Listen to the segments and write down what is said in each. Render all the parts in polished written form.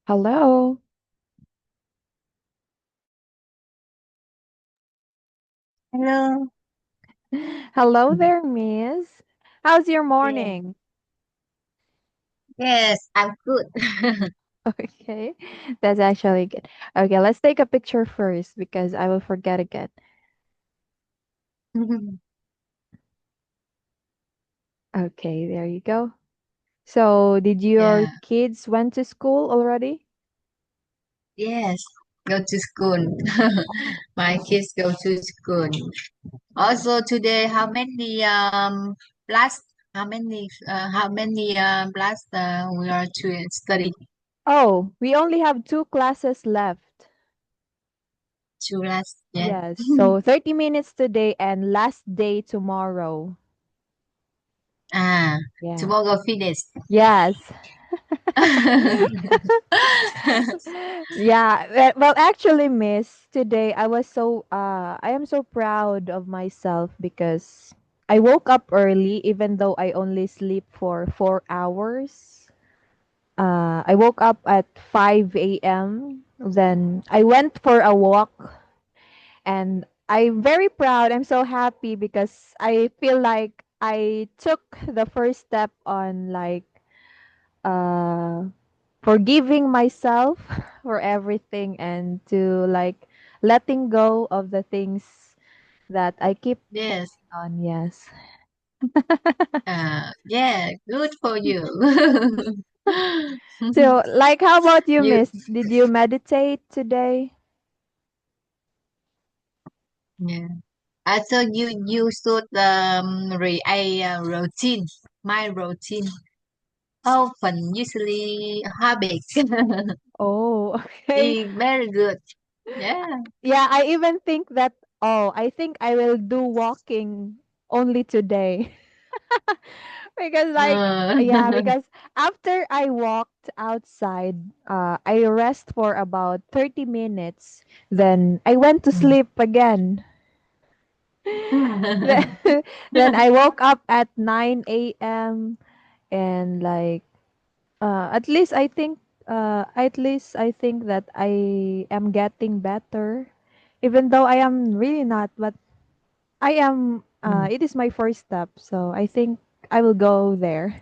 Hello. Hello. Hello there, Miss. How's your Yeah. morning? Yes, I'm good. Okay, that's actually good. Okay, let's take a picture first because I will forget again. Okay, there you go. So, did your Yeah. kids went to school already? Yes. Go to school. My kids go to school. Also today, last how many last we are to study Oh, we only have two classes left. two last. Yeah. Yes, so 30 minutes today and last day tomorrow. Ah, Yeah. tomorrow finish. Yes. Yeah, well, actually, Miss, today I am so proud of myself because I woke up early even though I only sleep for 4 hours. I woke up at 5 a.m. Then I went for a walk and I'm very proud. I'm so happy because I feel like I took the first step on like uh forgiving myself for everything and to like letting go of the things that I keep Yes. on. Yes. Yeah. Good for you. So, like, how about you, You. Miss? Did you meditate today? Yeah. So you should read a routine, my routine. Often, usually habits. Oh, okay. Very good. Yeah. Yeah, I even think that, oh, I think I will do walking only today. Because like Uh, yeah, because after I walked outside, I rest for about 30 minutes, then I went to sleep again. then, then I woke up at 9 a.m. and like at least I think that I am getting better, even though I am really not, but I am it is my first step, so I think I will go there.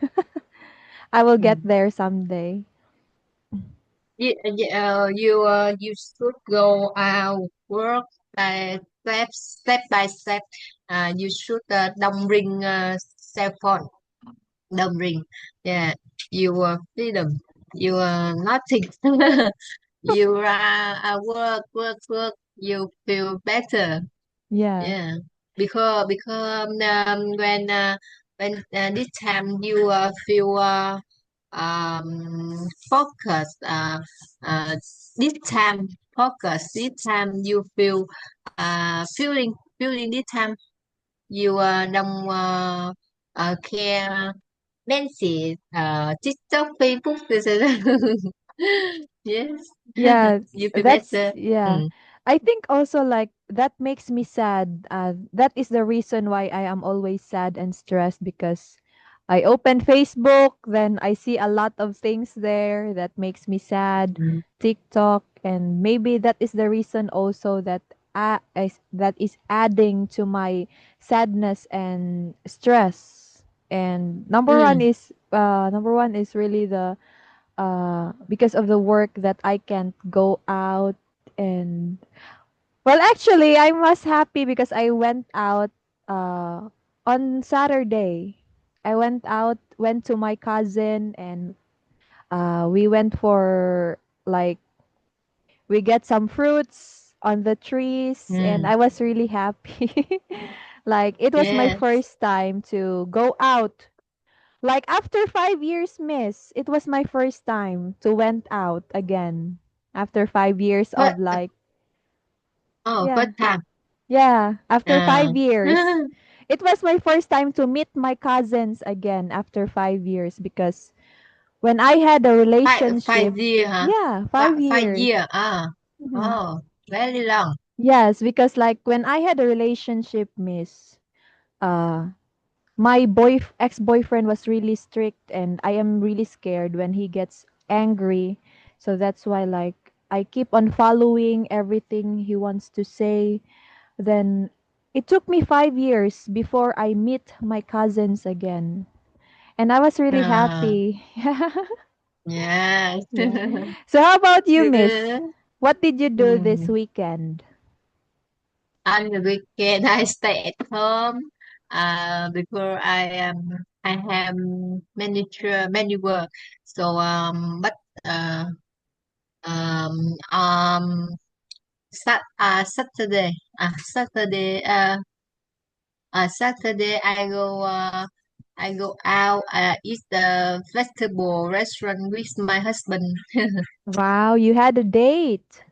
I will get there someday. you should go out work by step by step. You should don't bring cell phone. Don't bring. Yeah. Your freedom. You are nothing. You are work. You feel better. Yes. Yeah, because when this time you feel focus uh, this time this time you feel feeling this time you don't care Nancy TikTok Facebook this is yes Yeah, you feel that's better. yeah. Mm. I think also like that makes me sad. That is the reason why I am always sad and stressed because I open Facebook, then I see a lot of things there that makes me sad. Mm. TikTok, and maybe that is the reason also that that is adding to my sadness and stress. And Mm. number one is really the because of the work that I can't go out and well actually I was happy because I went out uh on Saturday. I went to my cousin and we went for like we get some fruits on the trees and Mm. I was really happy. Like it was my Yes. first time to go out. Like after 5 years, miss, it was my first time to went out again. After 5 years But of like, first yeah, time. yeah, after Uh, 5 years. It was my first time to meet my cousins again after 5 years because when I had a five relationship, year, huh? yeah, 5 years. 5 year. Mhm. Oh, very long. Yes, because like when I had a relationship, miss, uh, my ex-boyfriend was really strict and I am really scared when he gets angry. So that's why like I keep on following everything he wants to say. Then it took me 5 years before I meet my cousins again. And I was really Uh, happy. yes. Yeah. So how about you, Miss? Good. What did you do this Mm. weekend? On the weekend, I stay at home. Because I have many work. So but uh um um Saturday Saturday Saturday I go out eat the vegetable restaurant with my husband. Wow, you had a date.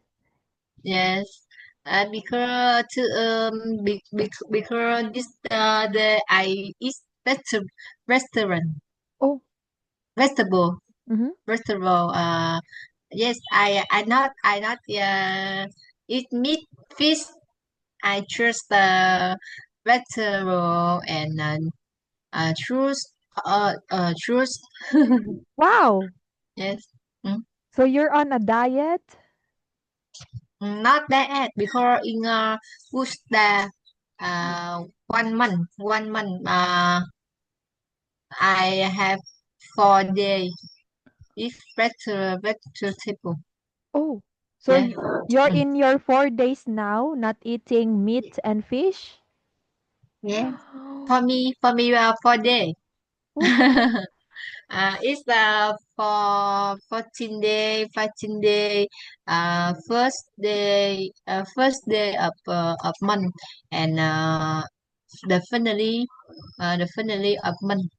Yes, because this the I eat restaurant Oh, vegetable mm-hmm. vegetable. Yes, I not eat meat fish. I choose the vegetable and choose choose. Wow. Yes. Mm. So you're on a diet? Not bad because in Busta, 1 month, I have 4 days if vegetable. Oh, so Yeah. you're Mm. in your 4 days now, not eating meat and fish? Yes. For me, 4 days. Oh, It's for 14 day, first day of month, and definitely of month,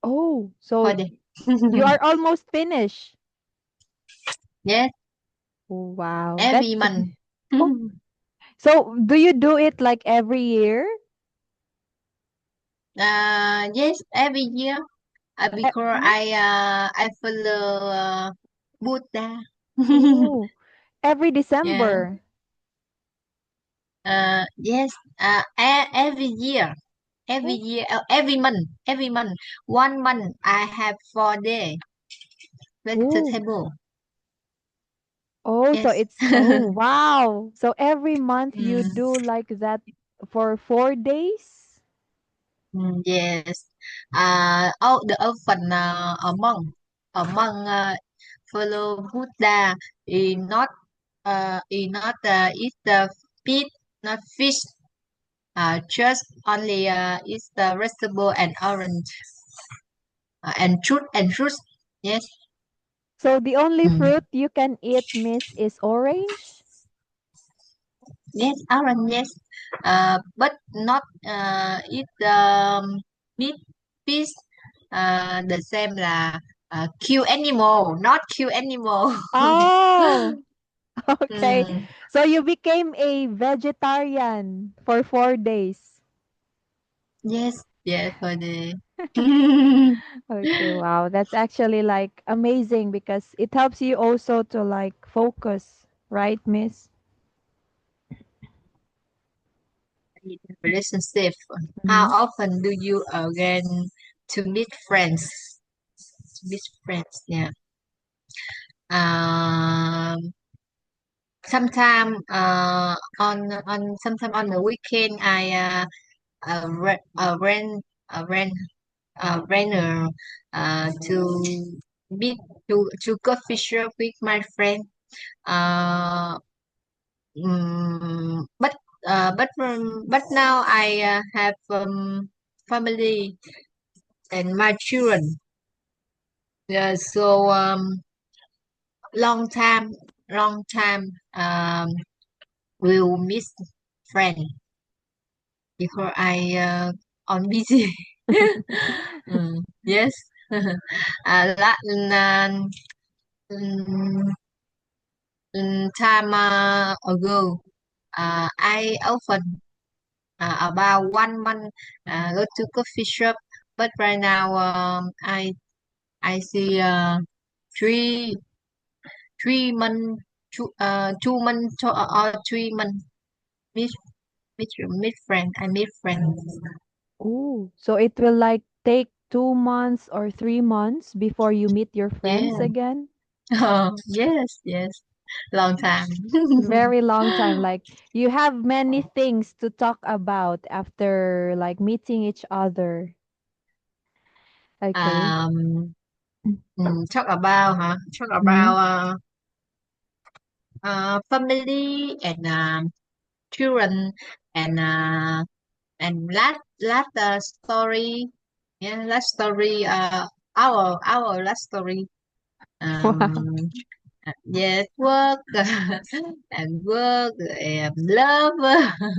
oh, so 4 day. you are almost finished. Yes, Oh, wow, every that's month. oh. So do you do it like every year? Yes, every year. Because Mhm. I follow Buddha. Oh, every Yeah. December. Yes. Every year. Oh, Every month. 1 month I have 4 day oh, vegetable. oh, so Yes. it's oh wow. So every month you Mm, do like that for 4 days? yes. The orphan among follow Buddha is not eat the meat, not fish. Just only eat the vegetable and orange and fruit. Yes. So the only Mm. fruit you can eat, miss, is orange? Yes, orange, yes. But not eat meat fish. The same là kill animal, not kill animal. Oh, okay. Mm, So you became a vegetarian for 4 days. yes, yes, for the Okay, wow. That's actually like amazing because it helps you also to like focus, right, miss? relationship. How Mm-hmm. often do you again to meet friends? To meet friends, yeah. Um, Sometime sometime on the weekend rent rent renter to meet to coffee shop with my friend. Uh, but but now I have family and my children. Yeah, so long time, long time will miss friend because I on busy. Yes. That um, time ago, I often about 1 month go to coffee shop, but right now I see 3 3 month 2 months or 3 months meet meet friend. I meet friends. Ooh, so it will like take 2 months or 3 months before you meet your friends Yeah. again? Oh, yes, yes. Long time. Very long time. Like you have many things to talk about after like meeting each other. Okay. um, talk about huh? Talk Mm-hmm. about family and children and last story. Yeah, last story. Our last story. Wow. Um, yes, work and work and love.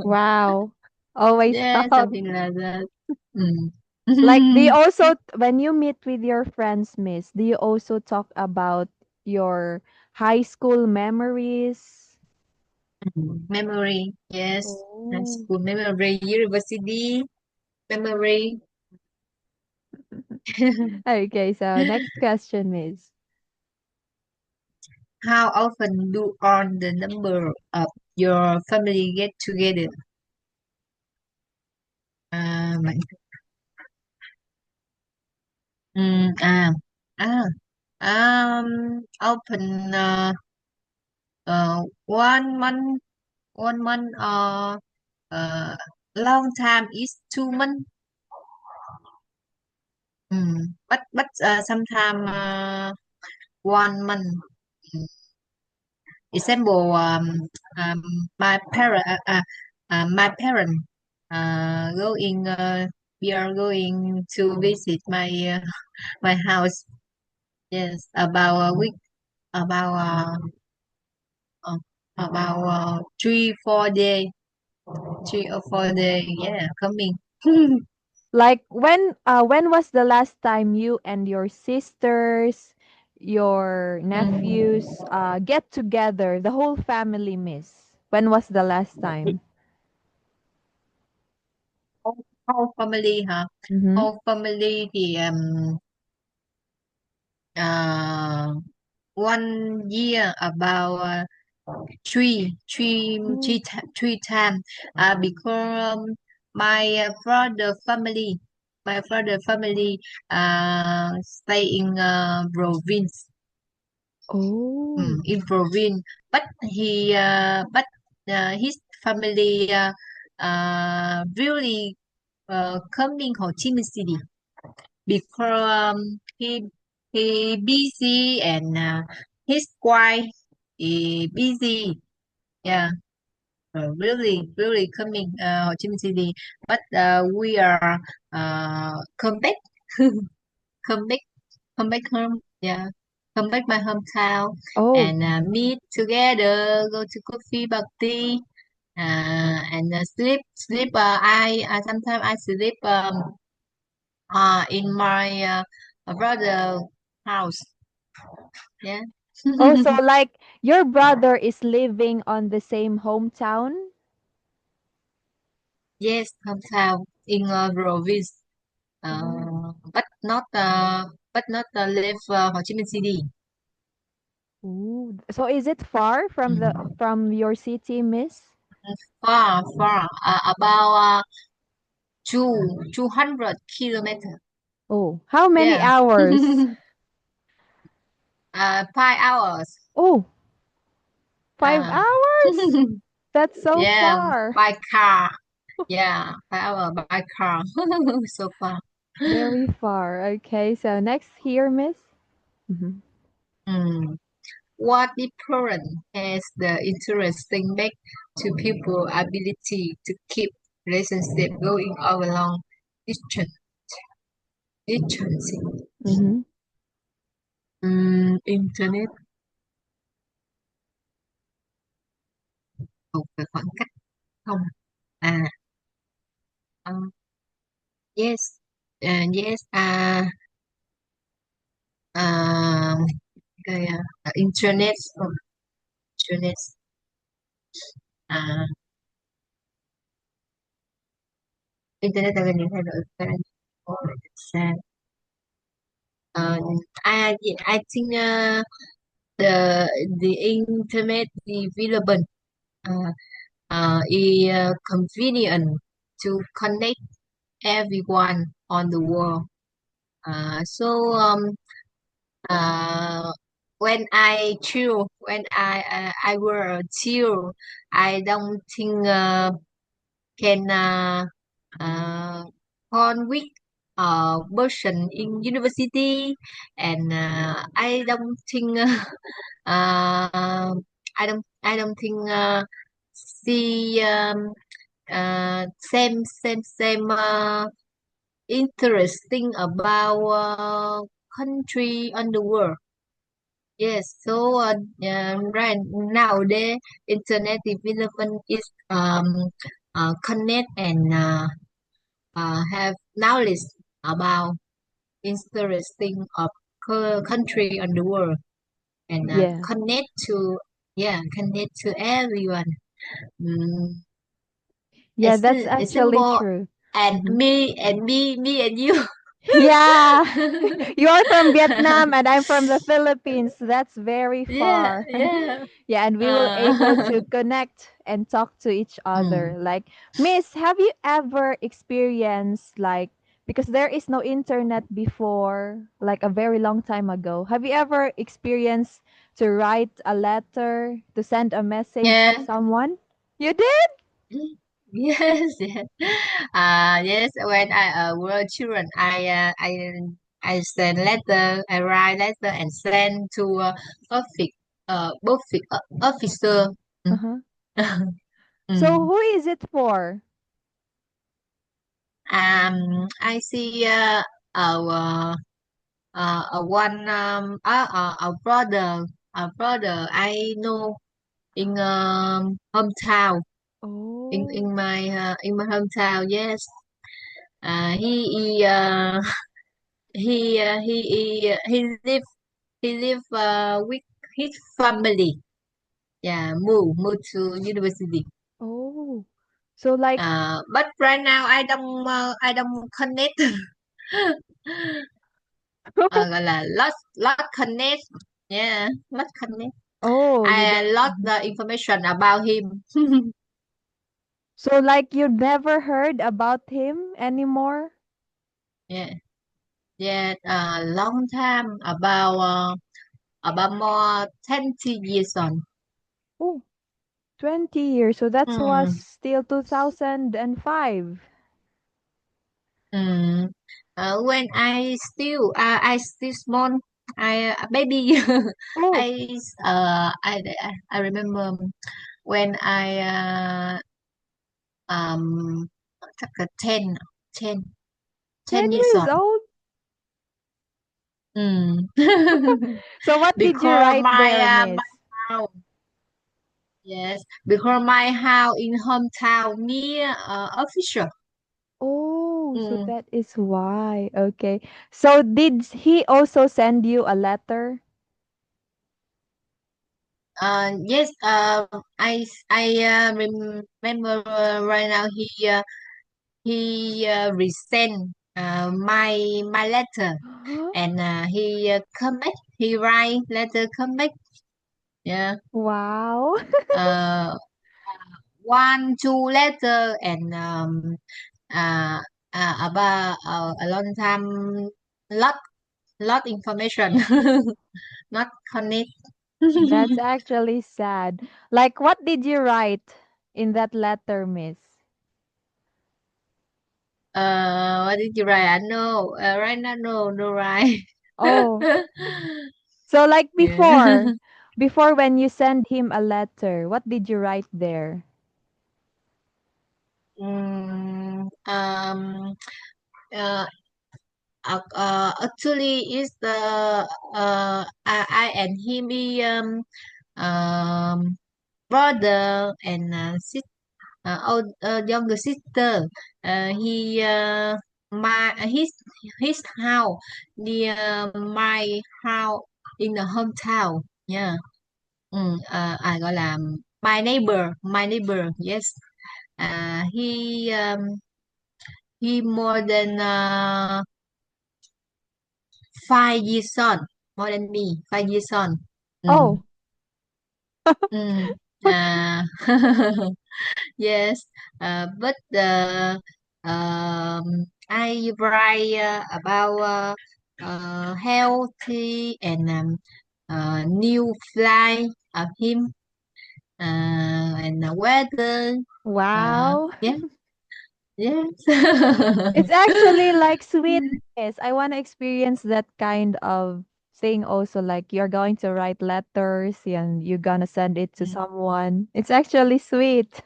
Wow. Always Yeah, thought. something like that. Mm. Like, do you also, when you meet with your friends, Miss, do you also talk about your high school memories? Memory, yes. High Oh. school memory, university memory. Okay, so next question, Miss. How often do all the number of your family get together? Bạn mm, à open one month 1 month uh, long time is 2 months. But sometime 1 month. Mm. Example, um, my parent going. We are going to visit my house. Yes, about a week. About uh, about 3 4 day, 3 or 4 day. Yeah, coming. Like when was the last time you and your sisters, your Mm. nephews get together, the whole family, Miss? When was the last time? Whole family hả? Mm-hmm. Whole family thì uh, 1 year about Oh. three times because my father family stay in province. Oh. In province, but his family really coming Ho Chi Minh City because he busy and his wife is busy. Yeah, really coming Ho Chi Minh City, but we are come back, come back, come back home. Yeah, come back my hometown Oh, and meet together, go to coffee party. And sleep. I sometimes I sleep in my brother house. Yeah. oh, so like your brother is living on the same hometown? Yes, hometown in province. Oh. But not live Ho Chi Minh City. Ooh. So is it far from the Mm. from your city, Miss? Far, about 200 kilometers. Oh, how many Yeah. hours? 5 hours. Oh, 5 Uh, hours? That's so yeah, far. by car. Yeah, 5 hours by car. So far. Very far. Okay, so next here, Miss. Mhm. Mm. What difference has the interesting make to people ability to keep relationship going all along distance? Distance. Mhm. Internet thuộc về khoảng cách không? À, uh, yes, yes, uh, internet, internet, à, internet đã gần như thay đổi cái xa. Uh, I think the internet development uh, is convenient to connect everyone on the world. So uh, when I chill, when I were chill, I don't think can uh, con with person in university, and I don't think uh, I don't think see same interesting about country on the world. Yes, so right nowadays internet development is connect and have knowledge about interesting of country on the world, and Yes. connect to everyone. Mm, Yeah, that's it's actually simple, true. and Mhm. me and you. Yeah. You're from Vietnam and I'm from the Philippines. That's very Yeah, far. yeah. Yeah, and we will able Uh, to connect and talk to each other. mm, Like, Miss, have you ever experienced like because there is no internet before, like a very long time ago. Have you ever experienced to write a letter, to send a message to yeah. someone? You did? Yes, yes. Yes. When I were children, I send letter, I write letter and send to office, officer. Mm. Uh-huh. So Mm. who is it for? I see our one our brother I know in hometown, Oh. in my hometown. Yes, he he live with his family. Yeah, move to university. Oh. So like But right now I don't connect. Gọi là lost connect. Yeah, lost connect. oh, you I don't. lost Mhm. the information about him. So like you never heard about him anymore? Yeah, yeah. Long time about more 20 years on. Oh, 20 years. So that was Hmm. still 2005. Mm. When I still small, I baby, Oh, I remember when I chắc là 10 10 10 years years old. old? Mm. So what did you Because write there, my miss? house, yes, because my house in hometown near official. Oh, so Mm. that is why. Okay. So did he also send you a letter? Yes, I remember right now he resent my letter, and he come back. He write letter come back. Yeah. Wow. Uh, one two letter and uh, about a long time, lot information, not connect. That's actually sad. Like, what did you write in that letter, miss? What did you write? I know. Right now, no, right. Oh, so like Yeah. before when you send him a letter, what did you write there? Mm, uh, Actually, is the I and him be brother and younger sister. He my his house near my house in the hometown. Yeah. Gọi là my neighbor. Yes. He more than 5 years on, more than me, 5 years on. Mm. Oh, Mm. Uh, yes, but I write about healthy and new fly of him, and the weather. Wow. Yeah, yes. It's actually like sweet. Yes, I want to experience that kind of thing also. Like you're going to write letters and you're gonna send it to someone. It's actually sweet,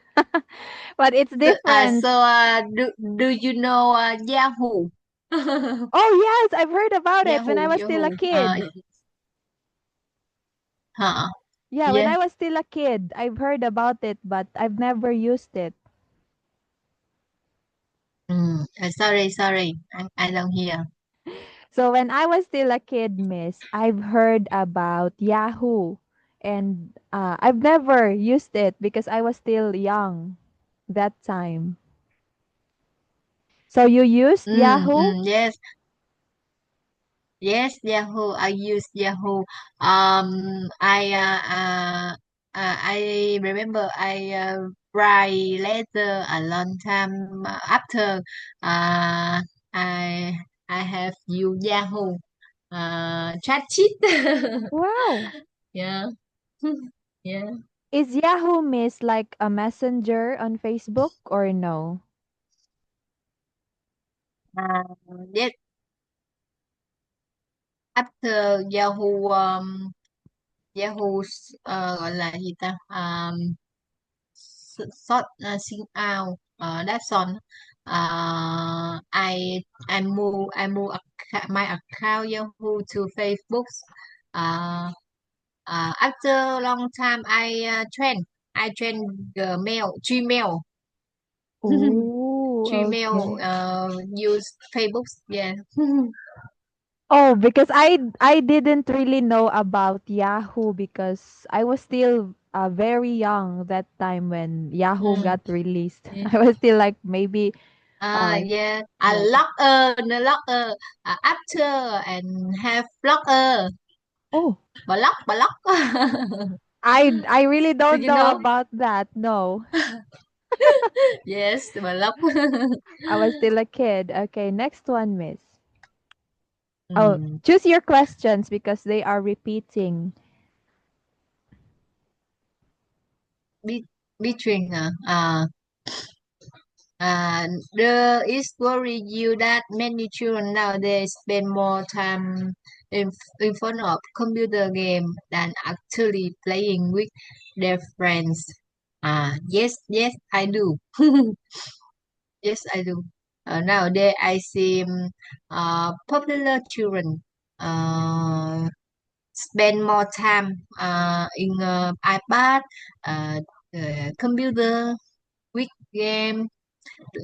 but it's So, different. do you know Yahoo? Oh yes, I've heard about it when I Yahoo, was still a Yahoo. kid. Huh? Yeah, when Yeah. I was still a kid, I've heard about it, but I've never used it. Sorry. I don't hear. So when I was still a kid, miss, I've heard about Yahoo. And I've never used it because I was still young that time. So you used Yahoo? Yes, yes, Yahoo. I use Yahoo. I remember I write letter a long time after uh, I I have used Yahoo. Chat sheet. Wow. Yeah. Yeah. Is Yahoo, miss, like a messenger on Facebook or no? Uh, yes, after Yahoo Yahoo gọi là gì ta? Sort sing out that's on. I move my account Yahoo to Facebook. Uh, After long time I train Gmail. Oh, Gmail okay. use Facebook. Yeah. Oh, because I didn't really know about Yahoo because I was still very young that time when Yahoo Mm, got released. yeah. I was still like maybe Yeah. yeah. Locker after and have blocker. Oh, Block. I really Do don't you know know? about that. No. Yes, block. I was still a kid. Okay, next one, miss. Oh, Mm, choose your questions because they are repeating. be, between there is worry you that many children nowadays spend more time in, in front of computer game than actually playing with their friends. Yes, I do. Yes, I do. Nowadays, I see popular children spend more time in iPad, uh, computer, with game,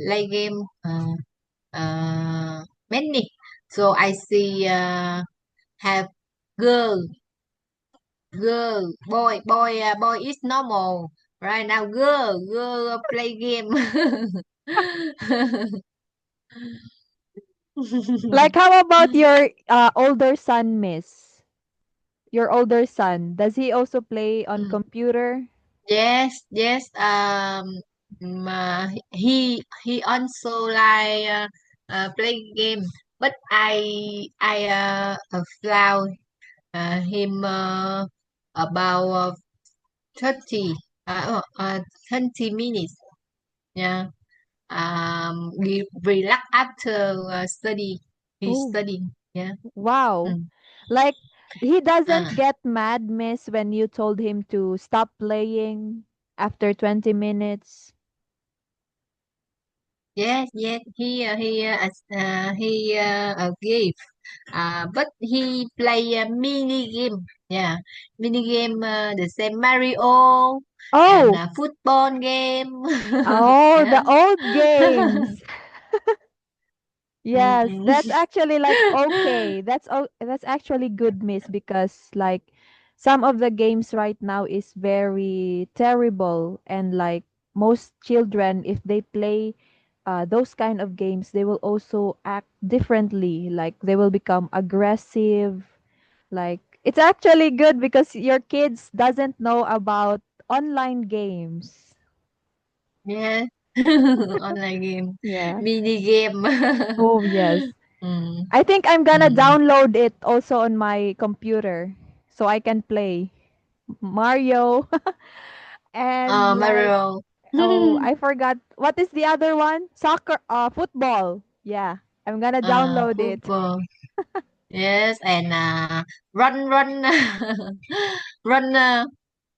play game, many. So I see have girl, boy is normal. Right now, girl play game. Like how about your older son, miss? Your older son, does he also play on Mm. computer? Yes. He also like play game, but I allow him about 30 uh, uh, uh, 20 minutes. Yeah. Relax after study. He's Oh, studying. Yeah. wow. Mm. Like he Uh, doesn't get mad, miss, when you told him to stop playing after 20 minutes. yes. He gave. But he play a mini game. Yeah, mini game. The same Mario and Oh, football game. oh, the Yeah. old games. Yes, Mm. that's actually like okay. That's actually good, miss, because like some of the games right now is very terrible and like most children if they play those kind of games, they will also act differently. Like they will become aggressive. Like it's actually good because your kids doesn't know about online games. Yeah. Online game, Yeah. mini game. Oh, yes. Mm. I think I'm gonna Mm. download it also on my computer so I can play Mario and like Mario. oh, I forgot what is the other one? Soccer, football. Yeah, I'm gonna download it. Football. Yes, and run, run, run,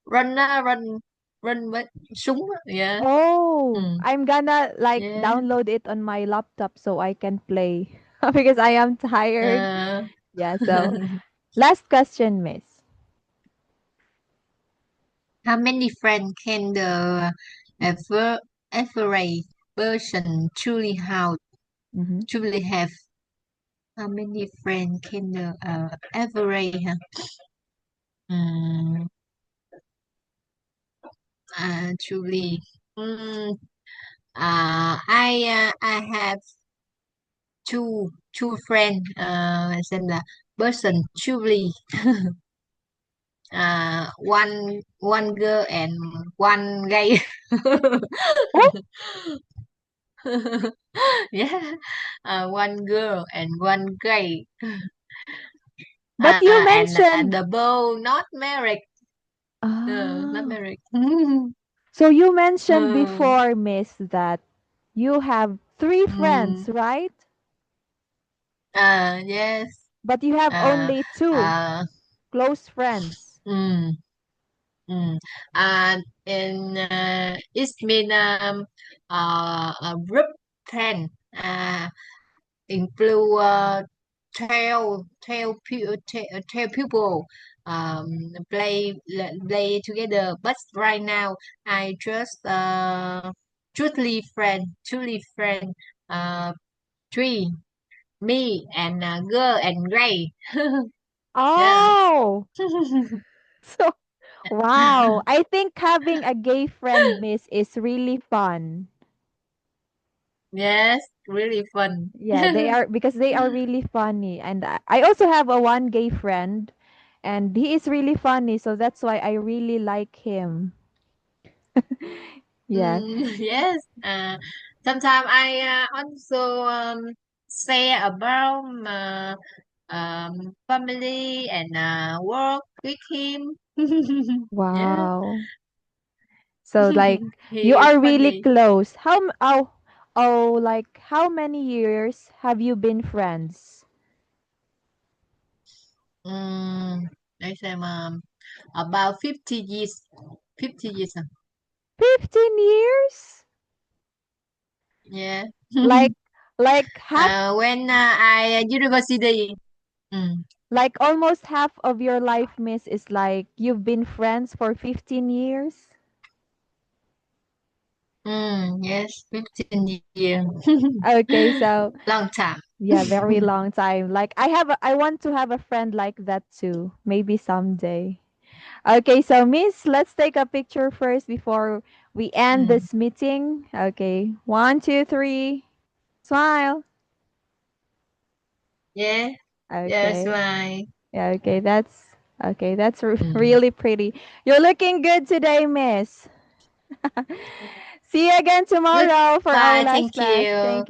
run, run with súng. Yeah. Oh, Mm. I'm gonna like Yeah. download it on my laptop so I can play because I am tired. Uh, Yeah, so last question, miss. how many friends can the ever average person Mm-hmm. truly have? How many friends can the average um, truly? Mm, I have two friends. Xem là person truly. One girl and one guy. Oh, Yeah, one girl and one guy. but you And mentioned the bow not married. Not ah, married. so you mentioned Mm, before, miss, that you have three mm, friends, right? yes. But you have Uh, only two uh, close friends. mm, mm. And it's been a group plan. Include 12 people um, play together. But right now, I just truly friend, uh, three, me and girl and Ray. Yeah. Oh, so wow. I think having a gay friend, miss, is really fun. Yes, really fun. Yeah, they are because they are really funny. And I also have a one gay friend and he is really funny, so that's why I really like him. Yeah. Yes. Sometimes I also say about family and work with him. Yeah, Wow. So like you he is are really funny. close. Oh, like how many years have you been friends? Mm, I say about 50 years. 50 years. 15 years? Yeah. Like like half When I university. Mm, like almost half of your life, miss, is like you've been friends for 15 years? yes, 15 years. Okay, so Long time. yeah, very long time. Like I want to have a friend like that too. Maybe someday. Okay, so miss, let's take a picture first before we end Mm, this meeting. Okay. One, two, three. Smile. yeah, yes, Okay. right. Yeah, okay, that's Mm. really pretty. You're looking good today, miss. See you again tomorrow for our Goodbye. last Thank class. Thank you.